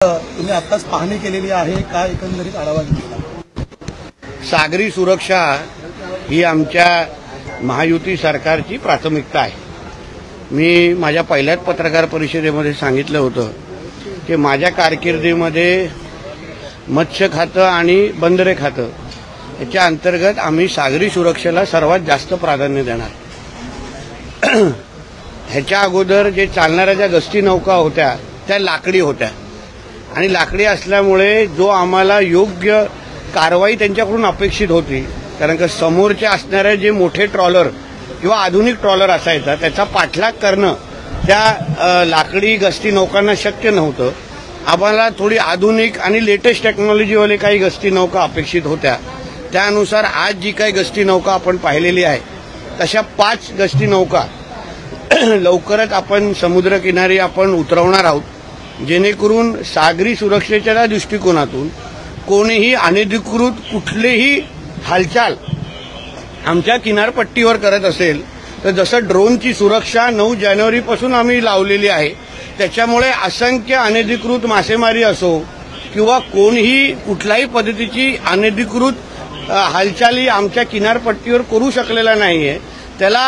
तुम्ही आत्ताच पाहणी केलेली आहे का एकंदरीत आढावा घेतला? सागरी सुरक्षा ही आमच्या महायुती सरकारची प्राथमिकता आहे। मी माझ्या पहिल्याच पत्रकार परिषदेमध्ये सांगितलं होतं की माझ्या कारकिर्दीमध्ये मत्स्य खातं आणि बंदरे खातं याच्या अंतर्गत आम्ही सागरी सुरक्षेला सर्वात जास्त प्राधान्य देणार। ह्याच्या अगोदर जे चालणाऱ्या ज्या गस्ती नौका होत्या त्या लाकडी होत्या आणि लाकडी असल्यामुळे जो आम्हाला योग्य कारवाई त्यांच्याकडून अपेक्षित होती, कारण का समोरचे असणारे जे मोठे ट्रॉलर किंवा आधुनिक ट्रॉलर असायचा त्याचा पाठलाग करणं त्या लाकडी गस्ती नौकांना शक्य नव्हतं। आम्हाला थोडी आधुनिक आणि लेटेस्ट टेक्नॉलॉजीवाले काही गस्ती नौका अपेक्षित होत्या। त्यानुसार आज जी काही गस्ती नौका आपण पाहिलेली आहे तशा 5 गस्ती नौका लवकरच आपण समुद्रकिनारी आपण उतरवणार आहोत, जेणेकरून सागरी सुरक्षेच्या दृष्टिकोनातून कोणीही अनधिकृत कुठलेही हालचाल आमच्या किनारपट्टीवर करत असेल तर जसं ड्रोनची सुरक्षा 9 जानेवारीपासून आम्ही लावलेली आहे, त्याच्यामुळे असंख्य अनधिकृत मासेमारी असो किंवा कोणीही कुठल्याही पद्धतीची अनधिकृत हालचाली आमच्या किनारपट्टीवर करू शकलेला नाहीये। त्याला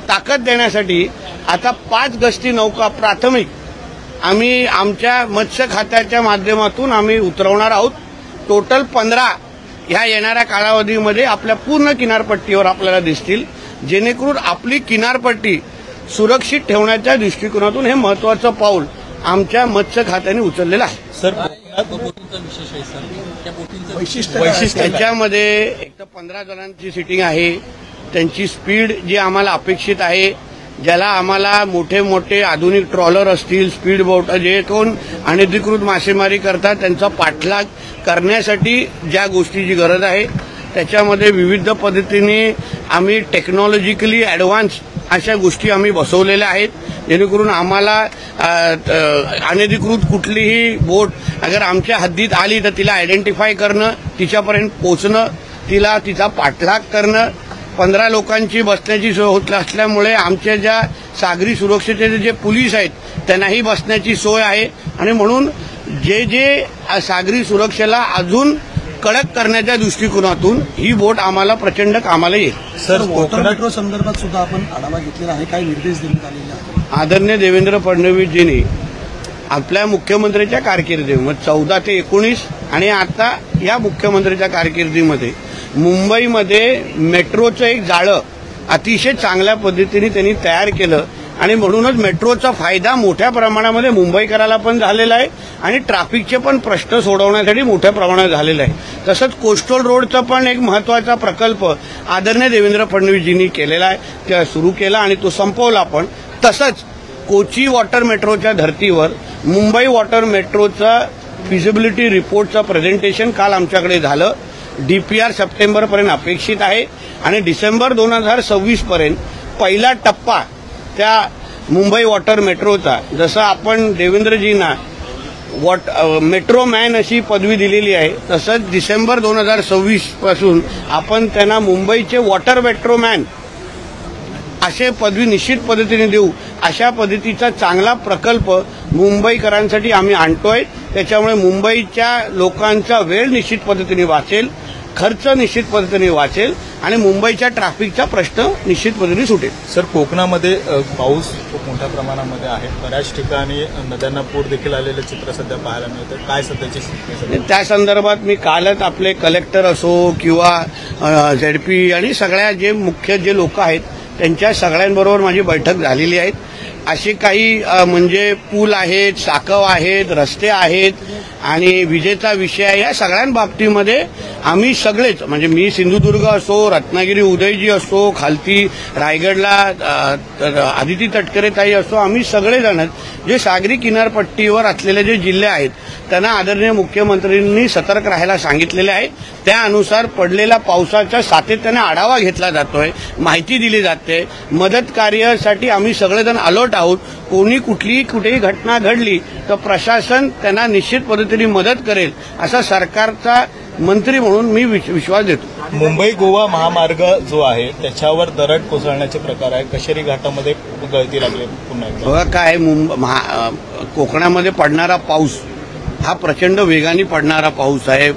ताकद देण्यासाठी आता 5 गस्ती नौका प्राथमिक आम्ही आमच्या मत्स्य खात्याच्या माध्यमातून आम्ही उतरवणार आहोत। टोटल 15 ह्या येणाऱ्या कालावधीमध्ये आपल्या पूर्ण किनारपट्टीवर आपल्याला दिसतील, जेणेकरून आपली किनारपट्टी सुरक्षित ठेवण्याच्या दृष्टिकोनातून हे महत्त्वाचं पाऊल आमच्या मत्स्य खात्याने उचललेलं आहे। सर, त्याच्यामध्ये एक तर 15 जणांची सिटिंग आहे, त्यांची स्पीड जी आम्हाला अपेक्षित आहे, ज्याला आम्हाला मोठे मोठे आधुनिक ट्रॉलर असतील, स्पीड बोट जे कोण अनधिकृत मासेमारी करतात त्यांचा पाठलाग करण्यासाठी ज्या गोष्टीची गरज आहे त्याच्यामध्ये विविध पद्धतीने आम्ही टेक्नॉलॉजिकली ॲडव्हान्स अशा गोष्टी आम्ही बसवलेल्या आहेत, जेणेकरून आम्हाला अनधिकृत कुठलीही बोट अगर आमच्या हद्दीत आली तर तिला आयडेंटिफाय करणं, तिच्यापर्यंत पोहोचणं, तिचा पाठलाग करणं। 15 लोकांची बसण्याची सोय होत असल्यामुळे आमच्या ज्या सागरी सुरक्षेचे जे पोलीस आहेत त्यांनाही बसण्याची सोय आहे आणि म्हणून जे सागरी सुरक्षेला अजून कडक करण्याच्या दृष्टिकोनातून ही बोट आम्हाला प्रचंड कामाला येईल। सर, वॉटर मेट्रो संदर्भात सुद्धा आपण आढावा घेतलेला आहे, काही निर्देश देण्यात आलेले आहेत? आदरणीय देवेंद्र फडणवीसजींनी आपल्या मुख्यमंत्र्यांच्या कारकिर्दीमध्ये 14 ते 19 आणि आता या मुख्यमंत्र्यांच्या कारकिर्दीमध्ये मुंबईमध्ये मेट्रोचं एक जाळं अतिशय चांगल्या पद्धतीने त्यांनी तयार केलं आणि म्हणूनच मेट्रोचा फायदा मोठ्या प्रमाणामध्ये मुंबईकराला पण झालेला आहे आणि ट्रॅफिकचे पण प्रश्न सोडवण्यासाठी मोठ्या प्रमाणात झालेला आहे। तसंच कोस्टल रोडचा पण एक महत्त्वाचा प्रकल्प आदरणीय देवेंद्र फडणवीसजींनी केलेला आहे, त्या सुरू केला आणि तो संपवला पण। तसंच कोची वॉटर मेट्रोच्या धर्तीवर मुंबई वॉटर मेट्रोचा फिजिबिलिटी रिपोर्टचं प्रेझेंटेशन काल आमच्याकडे झालं। DPR सप्टेंबरपर्यंत अपेक्षित आहे आणि डिसेंबर 2026 पर्यंत पहिला टप्पा त्या मुंबई वॉटर मेट्रोचा, जसं आपण देवेंद्रजींना मेट्रो मॅन अशी पदवी दिलेली आहे तसंच डिसेंबर 2026 पासून आपण त्यांना मुंबईचे वॉटर मेट्रो मॅन असे पदवी निश्चित पद्धतीने देऊ। अशा पद्धतीचा चांगला प्रकल्प मुंबईकरांसाठी आम्ही आणतोय, त्याच्यामुळे मुंबईच्या लोकांचा वेळ निश्चित पद्धतीने वाचेल, खर्च निश्चित पद्धतीने वाचेल आणि मुंबईच्या ट्रॅफिकचा प्रश्न निश्चित पद्धतीने सुटेल। सर, कोकणामध्ये पाऊस खूप मोठ्या प्रमाणामध्ये आहे, बऱ्याच ठिकाणी नद्यांना पूर देखील आलेलं चित्र सध्या पाहायला मिळतं, काय सध्याची स्थिती? त्या संदर्भात मी कालच आपले कलेक्टर असो किंवा ZP आणि सगळ्या जे मुख्य जे लोक आहेत त्यांच्या सगळ्यांबरोबर माझी बैठक झालेली आहे। असे काही म्हणजे पूल आहेत, साकव आहेत, रस्ते आहेत आणि विजेचा विषय आहे, या सगळ्यांबाबतीमध्ये आम्ही सगळेच म्हणजे मी सिंधुदुर्ग असो, रत्नागिरी उदयजी असो, खालती रायगडला आदिती तटकरेताई असो, आम्ही सगळेजण जे सागरी किनारपट्टीवर असलेले जे जिल्हे आहेत त्यांना आदरणीय मुख्यमंत्र्यांनी सतर्क राहायला सांगितलेले आहे। त्यानुसार पडलेल्या पावसाचा सातत्याने आढावा घेतला जातोय, माहिती दिली जाते, मदत कार्यासाठी आम्ही सगळेजण अलर्ट आहोत। कोणी कुठेही घटना घडली तर प्रशासन त्यांना निश्चित पद्धतीने मदत करेल असा सरकारचा मंत्री म्हणून मी विश्वास देतो। मुंबई गोवा महामार्ग जो आहे त्याच्यावर दरड कोसळण्याचे प्रकार आहे, कशेरी घाटामध्ये गळती लागली पुन्हा एकदा। काय कोकणामध्ये पडणारा पाऊस हा प्रचंड वेगाने पडणारा पाऊस आहे,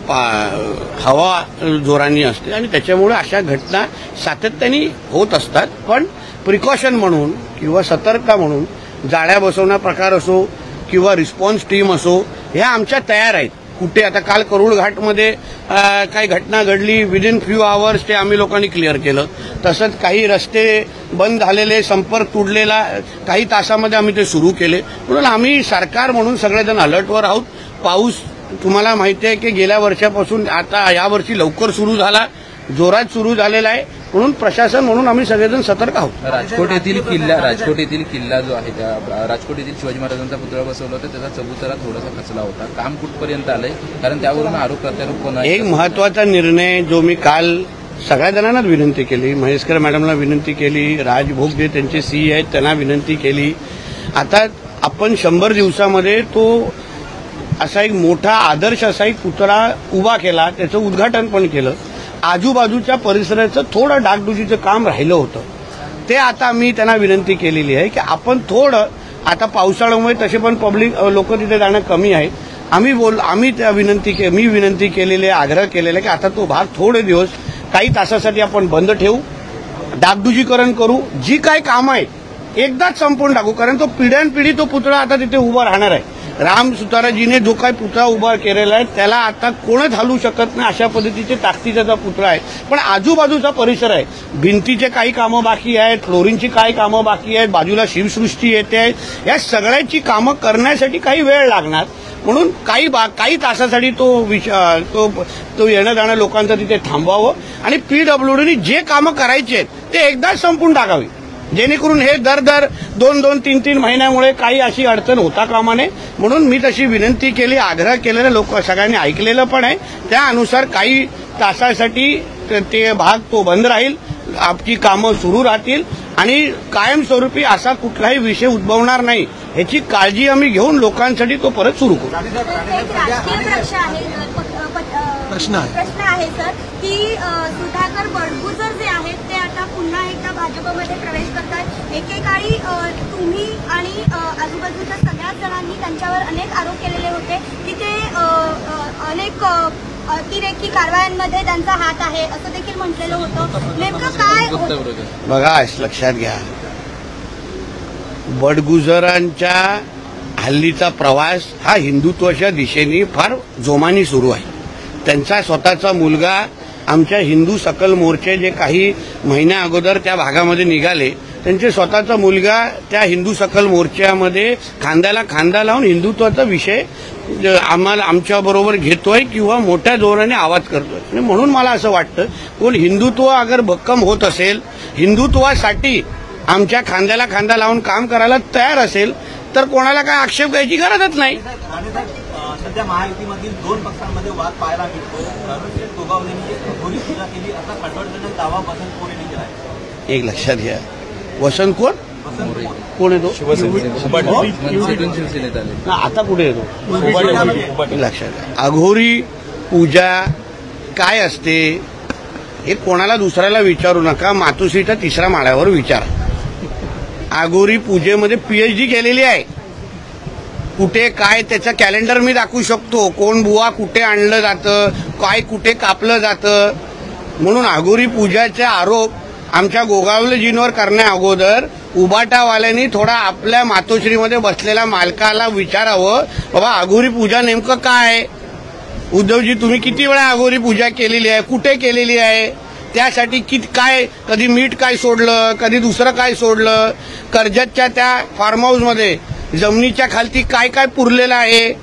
हवा जोराने असते आणि त्याच्यामुळे अशा घटना सातत्याने होत असतात. पण प्रिकॉशन म्हणून किंवा सतर्कता म्हणून जाळ्या बसवणं प्रकार असो किंवा रिस्पॉन्स टीम असो, ह्या आमच्या तयार आहेत. कुठे आता काल करुळ घाटमध्ये काही घटना घडली, विदिन फ्यू आवर्स ते आम्ही लोकांनी क्लिअर केलं. तसंच काही रस्ते बंद झालेले, संपर्क तुटलेला काही तासामध्ये आम्ही ते सुरू केले. म्हणून आम्ही सरकार म्हणून सगळेजण अलर्टवर आहोत. पाऊस तुम्हाला माहिती आहे की गेल्या वर्षापासून आता यावर्षी लवकर सुरू झाला, जोरात सुरू झालेला आहे. म्हणून प्रशासन म्हणून आम्ही सगळेजण सतर्क आहोत. राजकोट येथील किल्ला जो आहे, त्या राजकोट येथील शिवाजी महाराजांचा पुतळा बसवला होता, त्याचा चबुतरा थोडासा खचला होता. काम कुठपर्यंत आलंय? कारण त्यावरून आरोप प्रत्यारोप कोण आहे? एक महत्वाचा निर्णय जो मी काल सगळ्या जणांनाच विनंती केली, महेशकर मॅडमला विनंती केली, राजभोग जे त्यांचे सीई आहेत त्यांना विनंती केली. आता आपण 100 दिवसामध्ये तो असा एक मोठा आदर्श असा एक पुतळा उभा केला, त्याचं उद्घाटन पण केलं. आजूबाजूच्या परिसराचं थोडं डागडुजीचं काम राहिलं होतं, ते आता मी त्यांना विनंती केलेली आहे की आपण थोडं, आता पावसाळ्यामुळे तसे पण पब्लिक लोक तिथे जाणं कमी आहे. मी विनंती केलेली आहे, आग्रह केलेला आहे की आता तो भाग थोडे दिवस काही तासासाठी आपण बंद ठेवू, डागडुजीकरण करू, जी काय कामं आहे एकदाच संपवून टाकू. कारण तो पिढ्यानपिढी तो पुतळा आता तिथे उभा राहणार आहे. राम सुताराजीने जो काही पुतळा उभा केलेला आहे त्याला आता कोणच हलवू शकत नाही, अशा पद्धतीचे ताकदीचा पुतळा आहे. पण आजूबाजूचा परिसर आहे, भिंतीचे काही कामं बाकी आहेत, फ्लोरिंगची काही कामं बाकी आहेत, बाजूला शिवसृष्टी येते आहे. या सगळ्याची कामं करण्यासाठी काही वेळ लागणार. म्हणून काही तासासाठी तो येणं जाणं लोकांचं तिथे थांबवावं आणि PWDने जे कामं करायची आहेत ते एकदाच संपून टाकावी, जेणेकरून हे दर 2-2, 3-3 महिन्यामुळे काही अशी अडचण होता कामा नये. म्हणून मी तशी विनंती केली, आग्रह केलेला, लोक सगळ्यांनी ऐकलेलं पण आहे. त्यानुसार काही तासासाठी ते भाग तो बंद राहील, आपली कामं सुरू राहतील आणि कायमस्वरूपी असा कुठलाही विषय उद्भवणार नाही ह्याची काळजी आम्ही घेऊन लोकांसाठी तो परत सुरू करू. प्रश्न आहे सर की सुधाकर बडगुजर जे आहेत ते आता पुन्हा एकदा भाजपमध्ये प्रवेश करतात. एकेकाळी तुम्ही आणि आजूबाजूच्या सगळ्याच जणांनी त्यांच्यावर अनेक आरोप केलेले होते की ते अनेक अतिरेकी कारवायांमध्ये त्यांचा हात आहे असं देखील म्हटलेलं होतं. नेमकं काय बघा, लक्षात घ्या, बडगुजरांच्या हल्लीचा प्रवास हा हिंदुत्वाच्या दिशेने फार जोमाने सुरू आहे. त्यांचा स्वतःचा मुलगा आमच्या हिंदू सकल मोर्चे जे काही महिन्या अगोदर त्या भागामध्ये निघाले, त्यांचे स्वतःचा मुलगा त्या हिंदू सकल मोर्चामध्ये खांद्याला खांदा लावून हिंदुत्वाचा विषय आमच्याबरोबर घेतोय किंवा मोठ्या जोराने आवाज करतोय. म्हणून मला असं वाटतं, कोण हिंदुत्व अगर भक्कम होत असेल, हिंदुत्वासाठी आमच्या खांद्याला खांदा लावून काम करायला तयार असेल तर कोणाला काय आक्षेप घ्यायची गरजच नाही. सध्या महायुतीमधील 2 पक्षांमध्ये वाद पाहायला मिळतो. रणजित गोगावलेंनी घोरी पूजा केली असा खटवटलेला दावा वसंत मोरेंनी केला आहे. एक लक्षात घ्या, वसंत कोण आहे तो? शिवसेनेत आले, आता कुठे येतो? लक्षात घ्या, अघोरी पूजा काय असते हे कोणाला दुसऱ्याला विचारू नका, मातोश्रीच्या 3ऱ्या माळ्यावर विचारा. अघोरी पूजेमध्ये PhD केलेली आहे. कुठे काय त्याचं कॅलेंडर मी दाखवू शकतो, कोण बुवा कुठे आणलं जातं, काय कुठे कापलं जातं. म्हणून अघोरी पूजाचे आरोप आमच्या गोगावलेजींवर करण्या अगोदर उबाटावाल्यांनी थोडा आपल्या मातोश्रीमध्ये बसलेल्या मालकाला विचारावं, बाबा अघोरी पूजा नेमकं काय? उद्धवजी तुम्ही किती वेळा अघोरी पूजा केलेली आहे, कुठे केलेली आहे, त्यासाठी काय, कधी मीठ काय सोडलं, कधी दुसरं काय सोडलं, कर्जतच्या त्या फार्म हाऊसमध्ये जमिनीच्या खालती काय काय पुरलेलं आहे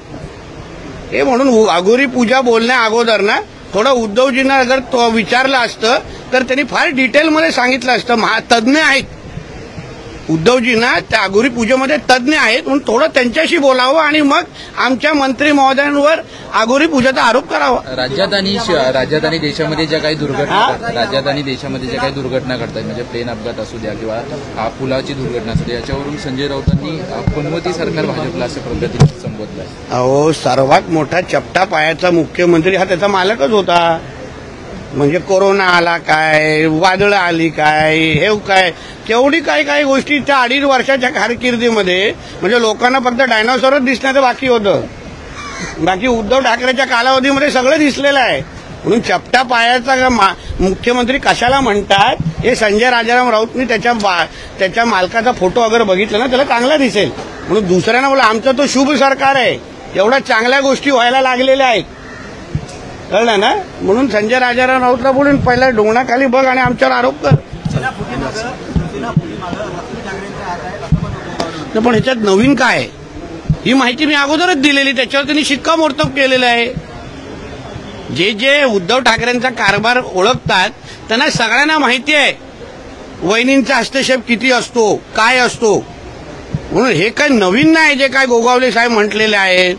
हे. म्हणून अघोरी पूजा बोलण्या अगोदर ना थोडं उद्धवजींना अगर तो विचारलं असतं तर त्यांनी फार डिटेलमध्ये सांगितलं असतं. तज्ज्ञ आहेत उद्धवजींना, त्या अघोरी पूजेमध्ये तज्ज्ञ आहेत, म्हणून थोडं त्यांच्याशी बोलावं आणि मग आमच्या मंत्री महोदयांवर अघोरी पूजेचा आरोप करावा. राज्यात आणि देशामध्ये ज्या काही दुर्घटना घडतात, म्हणजे प्लेन अपघात असू द्या किंवा पुलाची दुर्घटना असू द्या, याच्यावरून संजय राऊतांनी पुनवती सरकार भाजपला अशा पद्धतीने संबोधलं आहे. अहो, सर्वात मोठा चपटा पायाचा मुख्यमंत्री हा त्याचा मालकच होता. म्हणजे कोरोना आला काय, वादळं आली काय, हे काय, केवढी काही गोष्टी त्या 2.5 वर्षाच्या कारकिर्दीमध्ये म्हणजे लोकांना फक्त डायनासॉरच दिसण्याचं बाकी होतं. बाकी उद्धव ठाकरेच्या कालावधीमध्ये सगळं दिसलेलं आहे. म्हणून चपटा पायाचा मुख्यमंत्री कशाला म्हणतात हे संजय राजाराम राऊतनी त्याच्या मालकाचा फोटो अगर बघितला ना त्याला चांगला दिसेल. म्हणून दुसऱ्यांना बोला आमचं तो शुभ सरकार आहे, एवढ्या चांगल्या गोष्टी व्हायला लागलेल्या आहेत, कळलं ना. म्हणून संजय राजाराम राऊतला बोलून पहिला डोंगणाखाली बघ आणि आमच्यावर आरोप कर. पण ह्याच्यात नवीन काय, ही माहिती मी अगोदरच दिलेली, त्याच्यावर त्यांनी शिक्कामोर्तब केलेलं आहे. जे उद्धव ठाकरेंचा कारभार ओळखतात त्यांना सगळ्यांना माहिती आहे वहिनींचा हस्तक्षेप किती असतो, काय असतो. म्हणून हे काय नवीन नाही जे काय गोगावले साहेब म्हटलेले आहेत,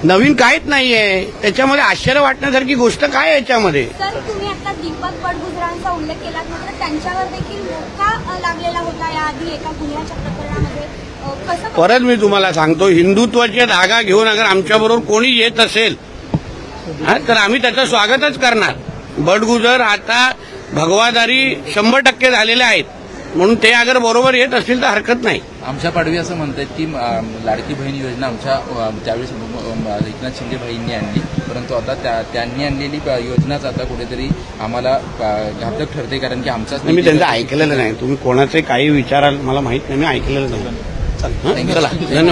नवीन काहीच नाहीये. त्याच्यामध्ये आश्चर्य वाटण्यासारखी गोष्ट काय आहे याच्यामध्ये. सर तुम्ही आता दीपक बडगुजरांचा उल्लेख केला, मात्र त्यांच्यावर देखील मोठा लागलेला होता याआधी एका गुन्ह्याच्या प्रकरणामध्ये. कसं परत मी तुम्हाला सांगतो, हिंदुत्वाचे धागा घेऊन अगर आमच्याबरोबर कोणी येत असेल तर आम्ही त्याचं स्वागतच करणार. बडगुजर आता भगवादारी 100% झालेले आहेत, म्हणून ते अगर बरोबर येत असतील तर हरकत नाही. आमच्या पाडवी असं म्हणतात की लाडकी बहीण योजना आमच्या त्यावेळेस एकनाथ शिंदे भाईंनी आणली, परंतु आता त्यांनी आणलेली योजनाच आता कुठेतरी आम्हाला घातक ठरते, कारण की आमचाच मी त्यांचं ऐकलेलं नाही. तुम्ही कोणाचे काही विचाराल मला माहित नाही, मी ऐकलेलं नाही. चला धन्यवाद.